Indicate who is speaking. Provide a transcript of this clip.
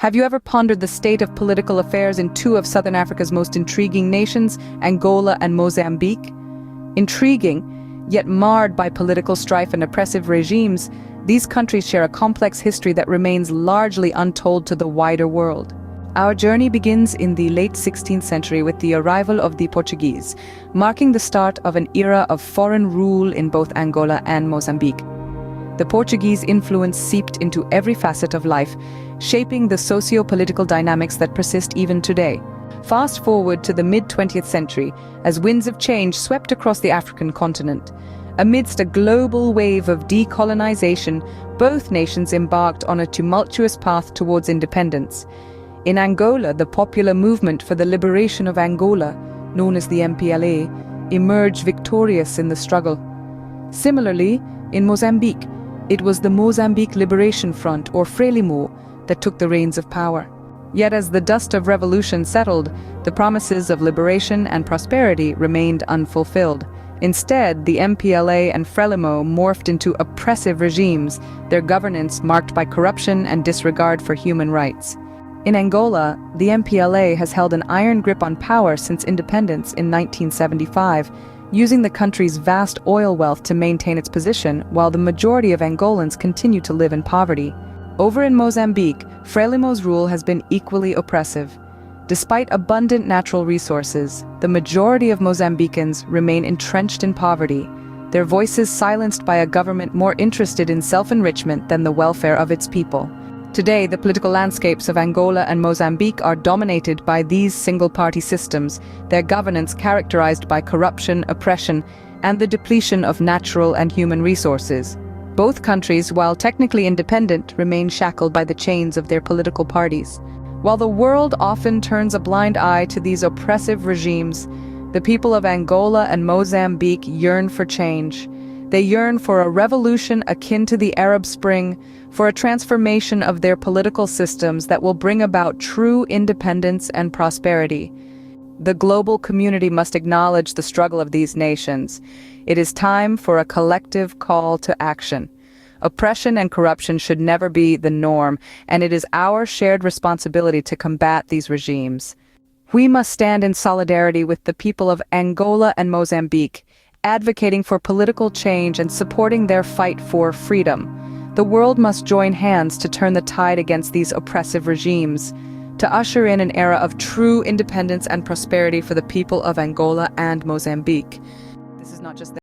Speaker 1: Have you ever pondered the state of political affairs in two of Southern Africa's most intriguing nations, Angola and Mozambique? Intriguing, yet marred by political strife and oppressive regimes, these countries share a complex history that remains largely untold to the wider world. Our journey begins in the late 16th century with the arrival of the Portuguese, marking the start of an era of foreign rule in both Angola and Mozambique. The Portuguese influence seeped into every facet of life, shaping the socio-political dynamics that persist even today. Fast forward to the mid-20th century, as winds of change swept across the African continent. Amidst a global wave of decolonization, both nations embarked on a tumultuous path towards independence. In Angola, the popular movement for the liberation of Angola, known as the MPLA, emerged victorious in the struggle. Similarly, in Mozambique, it was the Mozambique Liberation Front, or Frelimo, that took the reins of power. Yet as the dust of revolution settled, the promises of liberation and prosperity remained unfulfilled. Instead, the MPLA and Frelimo morphed into oppressive regimes, their governance marked by corruption and disregard for human rights. In Angola, the MPLA has held an iron grip on power since independence in 1975, using the country's vast oil wealth to maintain its position, while the majority of Angolans continue to live in poverty. Over in Mozambique, Frelimo's rule has been equally oppressive. Despite abundant natural resources, the majority of Mozambicans remain entrenched in poverty, their voices silenced by a government more interested in self-enrichment than the welfare of its people. Today, the political landscapes of Angola and Mozambique are dominated by these single-party systems, their governance characterized by corruption, oppression, and the depletion of natural and human resources. Both countries, while technically independent, remain shackled by the chains of their political parties. While the world often turns a blind eye to these oppressive regimes, the people of Angola and Mozambique yearn for change. They yearn for a revolution akin to the Arab Spring, for a transformation of their political systems that will bring about true independence and prosperity. The global community must acknowledge the struggle of these nations. It is time for a collective call to action. Oppression and corruption should never be the norm, and it is our shared responsibility to combat these regimes. We must stand in solidarity with the people of Angola and Mozambique, advocating for political change and supporting their fight for freedom. The world must join hands to turn the tide against these oppressive regimes, to usher in an era of true independence and prosperity for the people of Angola and Mozambique. This is not just